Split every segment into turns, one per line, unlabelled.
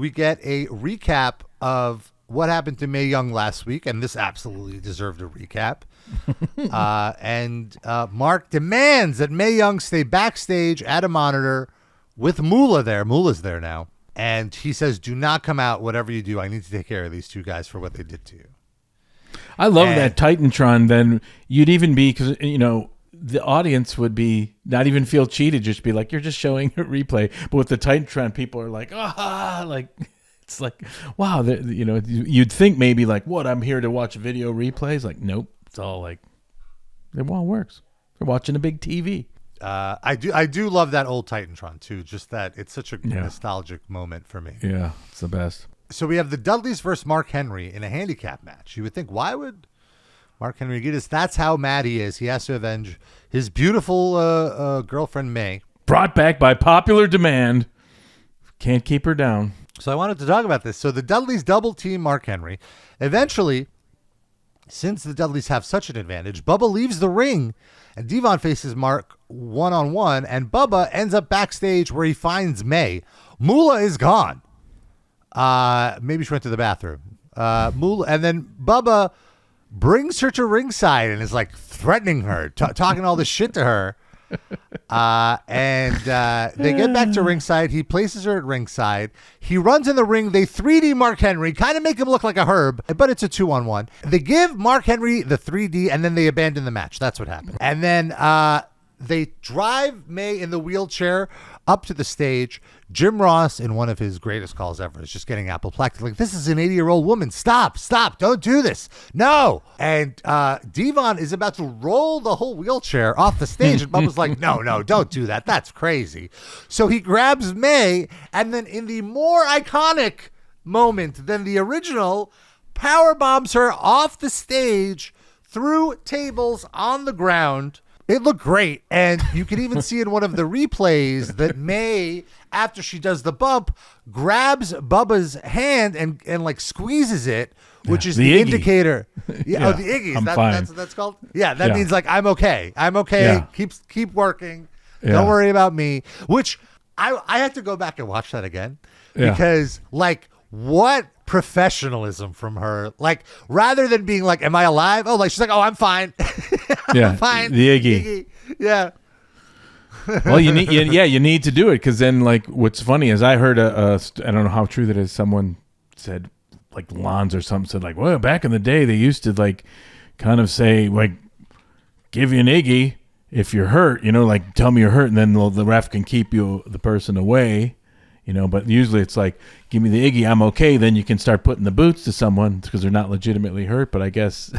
We get a recap of what happened to Mae Young last week, and this absolutely deserved a recap. And Mark demands that Mae Young stay backstage at a monitor with Moolah there. Moolah's there now. And he says, do not come out, whatever you do. I need to take care of these two guys for what they did to you.
I love that Titantron. Then you'd even be, because, you know, the audience would be not even feel cheated, just be like, you're just showing a replay. But with the Titantron, people are like, like, it's like, wow, you know, you'd think maybe like, what, I'm here to watch video replays? Like, nope, it's all like, it all works. They're watching a big TV.
I do love that old Titantron too. Just that it's such a nostalgic moment for me.
Yeah, it's the best. So
we have the Dudleys versus Mark Henry in a handicap match. You would think, why would Mark Henry get this? That's how mad he is. He has to avenge his beautiful girlfriend Mae.
Brought back by popular demand. Can't keep her down.
So I wanted to talk about this. So the Dudleys double team Mark Henry. Eventually, since the Dudleys have such an advantage, Bubba leaves the ring and Devon faces Mark one-on-one, and Bubba ends up backstage where he finds Mae. Moolah is gone. Maybe she went to the bathroom. Moolah, and then Bubba brings her to ringside and is like threatening her, talking all this shit to her. And they get back to ringside. He places her at ringside. He runs in the ring. They 3D Mark Henry, kind of make him look like a herb, but it's a 2-on-1. They give Mark Henry the 3D, and then they abandon the match. That's what happened. And then they drive Mae in the wheelchair up to the stage. Jim Ross, in one of his greatest calls ever, is just getting apoplectic. Like, this is an 80-year-old woman. Stop. Don't do this. No. And Devon is about to roll the whole wheelchair off the stage. And Bubba's like, no, don't do that. That's crazy. So he grabs Mae, and then in the more iconic moment than the original, power bombs her off the stage through tables on the ground. It looked great, and you can even see in one of the replays that Mae, after she does the bump, grabs Bubba's hand and like squeezes it, which is the indicator. Yeah, the Iggy's. That's what that's called. Yeah, that means like I'm okay. Yeah. Keep working. Yeah. Don't worry about me. Which I had to go back and watch that again because like what professionalism from her. Like rather than being like, am I alive? Oh, like she's like, oh, I'm fine. I'm fine.
The Iggy.
Yeah.
Well, you need to do it, because then like what's funny is I heard I don't know how true that is. Someone said like Lons or something said like, well, back in the day they used to like kind of say like, give you an Iggy if you're hurt, you know, like tell me you're hurt, and then the ref can keep the person away. You know, but usually it's like, give me the Iggy, I'm okay. Then you can start putting the boots to someone because they're not legitimately hurt. But I guess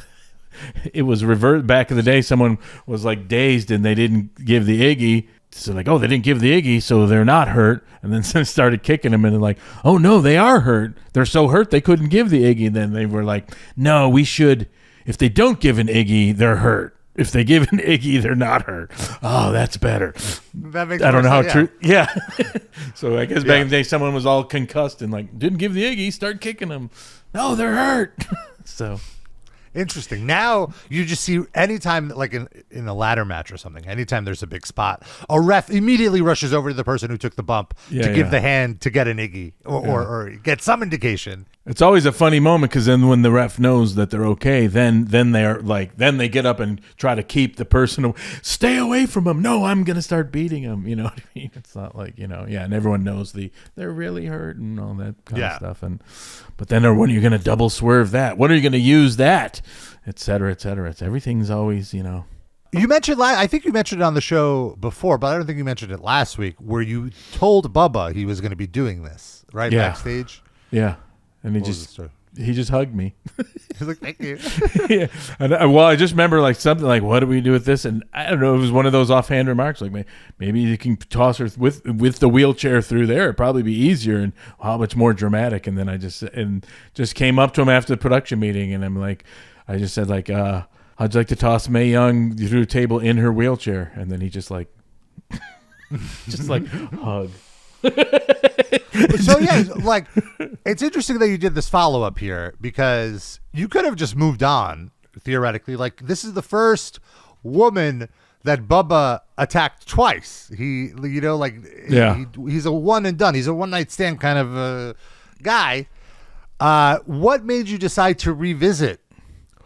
it was reversed back in the day. Someone was like dazed and they didn't give the Iggy. So like, oh, they didn't give the Iggy, so they're not hurt. And then some started kicking them and they're like, oh, no, they are hurt. They're so hurt they couldn't give the Iggy. And then they were like, no, we should. If they don't give an Iggy, they're hurt. If they give an Iggy, they're not hurt. Oh, that's better.
That makes
I don't know how
sense,
true. Yeah. So I guess back in the day, someone was all concussed and like, didn't give the Iggy, start kicking them. No, they're hurt. So
interesting. Now you just see anytime like in a ladder match or something, anytime there's a big spot, a ref immediately rushes over to the person who took the bump to give the hand to get an Iggy or get some indication.
It's always a funny moment because then when the ref knows that they're okay, then they're like, then they get up and try to keep the person, stay away from him. No, I'm going to start beating him. You know what I mean? It's not like, you know, and everyone knows they're really hurt and all that kind of stuff. But then when are you going to double swerve that? When are you going to use that? Et cetera, et cetera. Everything's always, you know.
You mentioned, I think you mentioned it on the show before, but I don't think you mentioned it last week, where you told Bubba he was going to be doing this, right?
Yeah.
Backstage?
Yeah. And he just hugged me.
He's like, thank you.
Yeah. And I just remember like something like, what do we do with this? And I don't know, it was one of those offhand remarks like, maybe you can toss her with the wheelchair through there. It'd probably be easier and how much more dramatic. And then I just came up to him after the production meeting, and I'm like, I just said like, how'd you like to toss Mae Young through a table in her wheelchair? And then he just like, hug.
So yeah, like it's interesting that you did this follow-up here, because you could have just moved on theoretically. Like, this is the first woman that Bubba attacked twice. He's a one and done. He's a one night stand kind of guy. What made you decide to revisit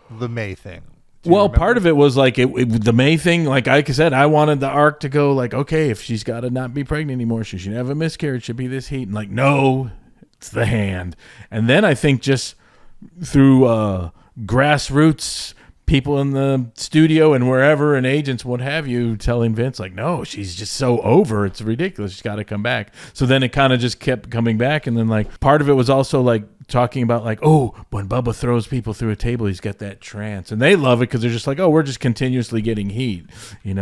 the Mae thing?
Well, part of it was like the Mae thing. Like I said, I wanted the arc to go like, okay, if she's got to not be pregnant anymore, she should have a miscarriage, should be this heat. And like, no, it's the hand. And then I think just through grassroots people in the studio and wherever and agents, what have you, telling Vince like, no, she's just so over. It's ridiculous. She's got to come back. So then it kind of just kept coming back. And then like part of it was also like talking about like, oh, when Bubba throws people through a table, he's got that trance. And they love it because they're just like, oh, we're just continuously getting heat,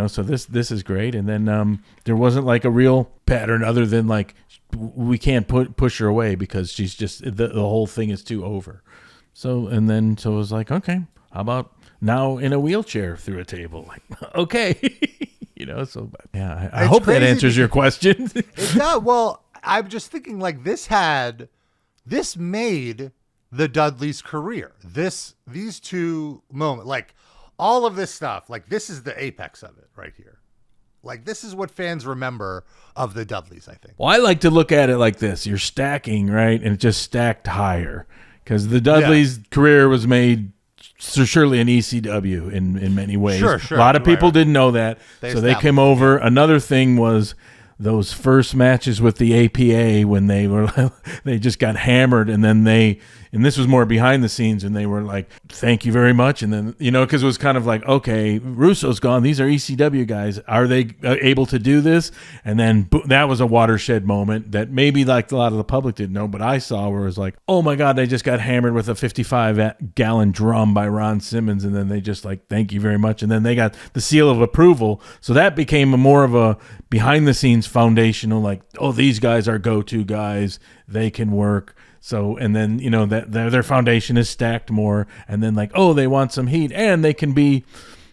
so this is great. And then there wasn't like a real pattern other than like we can't push her away because she's just the whole thing is too over. So it was like, okay, how about now in a wheelchair through a table? Like, okay. So yeah, I hope that answers your question.
It does. Well, I'm just thinking like this made the Dudleys' career. These two moments, like all of this stuff, like this is the apex of it right here. Like this is what fans remember of the Dudleys, I think.
Well, I like to look at it like this. You're stacking, right? And it just stacked higher because the Dudleys' career was made surely in ECW in many ways.
Sure.
A lot of people didn't know that. So they came over. Another thing was those first matches with the APA when they just got hammered, and then and this was more behind the scenes, and they were like, thank you very much. And then, because it was kind of like, okay, Russo's gone. These are ECW guys. Are they able to do this? And then that was a watershed moment that maybe like a lot of the public didn't know, but I saw where it was like, oh my God, they just got hammered with a 55-gallon drum by Ron Simmons. And then they just like, thank you very much. And then they got the seal of approval. So that became more of a behind the scenes foundational, like, oh, these guys are go-to guys. They can work. So, and then, that their foundation is stacked more, and then like, oh, they want some heat and they can be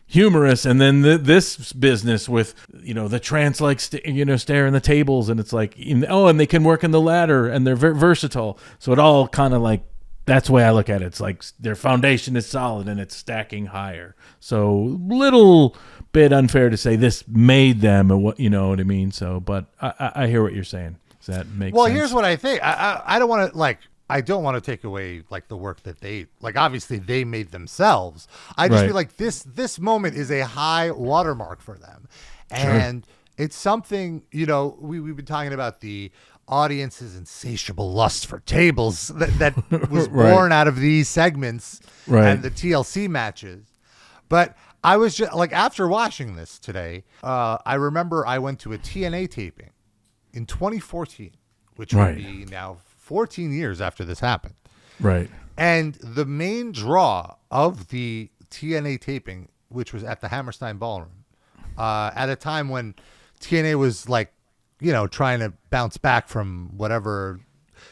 humorous. And then this business with, the trance, like, staring the tables, and it's like, and they can work in the ladder and they're versatile. So it all kind of like, that's the way I look at it. It's like their foundation is solid and it's stacking higher. So little bit unfair to say this made them, or what, you know what I mean? So, but I hear what you're saying. Does that make sense?
Well, here's what I think. I don't want to I don't want to take away like the work that they obviously they made themselves. I just feel like this moment is a high watermark for them. And it's something, we've been talking about the audience's insatiable lust for tables that was born out of these segments and the TLC matches. But I was just like, after watching this today, I remember I went to a TNA taping in 2014, which would be now 14 years after this happened. Right. And the main draw of the TNA taping, which was at the Hammerstein Ballroom, at a time when TNA was like, trying to bounce back from whatever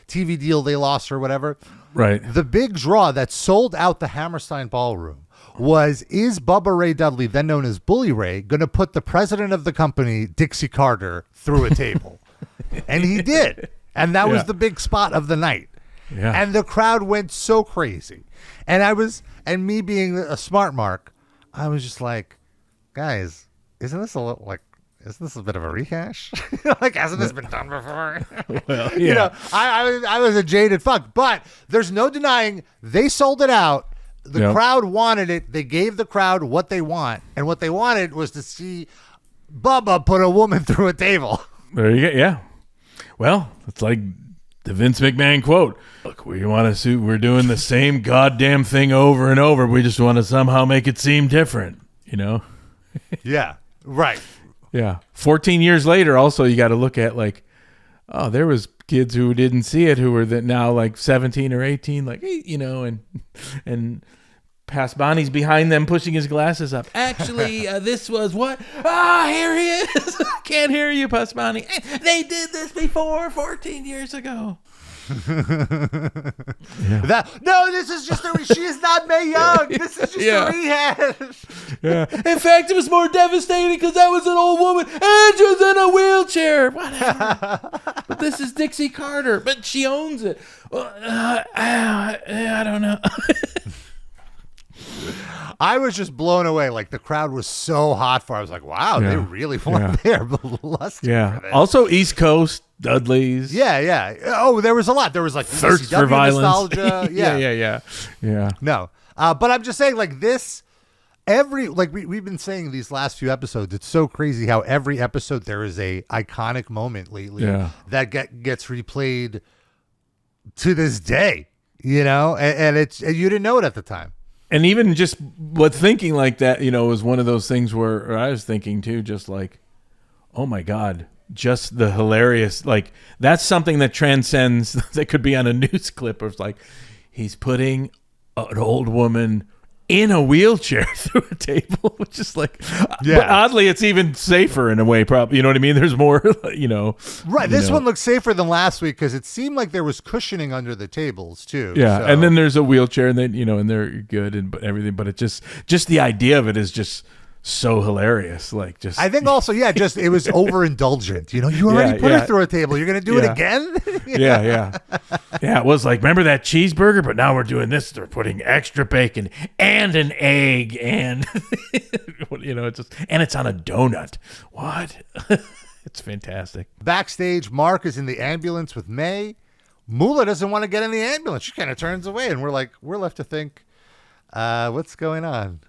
TV deal they lost or whatever. Right. The big draw that sold out the Hammerstein Ballroom was, is Bubba Ray Dudley, then known as Bully Ray, going to put the president of the company, Dixie Carter, through a table? And he did. And that was the big spot of the night. Yeah. And the crowd went so crazy. And me being a smart mark, I was just like, guys, isn't this a bit of a rehash? Like, hasn't this been done before? Well, yeah. I was a jaded fuck, but there's no denying they sold it out. The crowd wanted it. They gave the crowd what they want. And what they wanted was to see Bubba put a woman through a table.
There you go. Yeah. Well, it's like the Vince McMahon quote. Look, we're doing the same goddamn thing over and over. We just want to somehow make it seem different, Yeah. Right. Yeah. 14 years later, also, you got to look at like, oh, there was kids who didn't see it who were now like 17 or 18, like, and Pasbani's behind them pushing his glasses up. Actually, this was what? Here he is. Can't hear you, Pasbani. They did this before 14 years ago.
This is just she is not Mae Young. This is just a rehash.
Yeah. In fact, it was more devastating because that was an old woman and she was in a wheelchair. Whatever. But this is Dixie Carter, but she owns it. Well, I don't know.
I was just blown away. Like the crowd was so hot for it. I was like, wow, they really want their luster for this.
Also East Coast Dudleys.
Yeah. Oh, there was a lot. There was like
Thirst
ECW
for violence.
nostalgia.
Yeah.
No. But I'm just saying, like this, we've been saying these last few episodes, it's so crazy how every episode there is a iconic moment lately that gets replayed to this day, and it's, and you didn't know it at the time.
And even just thinking like that, was one of those things where I was thinking too, just like, oh my God, just the hilarious, like that's something that transcends, that could be on a news clip of like, he's putting an old woman in a wheelchair through a table, which is like, but oddly, it's even safer in a way, probably. You know what I mean? There's more,
Right. This one looks safer than last week because it seemed like there was cushioning under the tables too.
Yeah.
So.
And then there's a wheelchair and then, and they're good and everything, but it just the idea of it is just so hilarious. Like just,
I think also, just, it was overindulgent. You already put her through a table. You're going to do it again?
Yeah. It was like, remember that cheeseburger, but now we're doing this. They're putting extra bacon and an egg and, it's just, and it's on a donut. What? It's fantastic.
Backstage, Mark is in the ambulance with Mae. Moolah doesn't want to get in the ambulance. She kind of turns away and we're left to think, what's going on?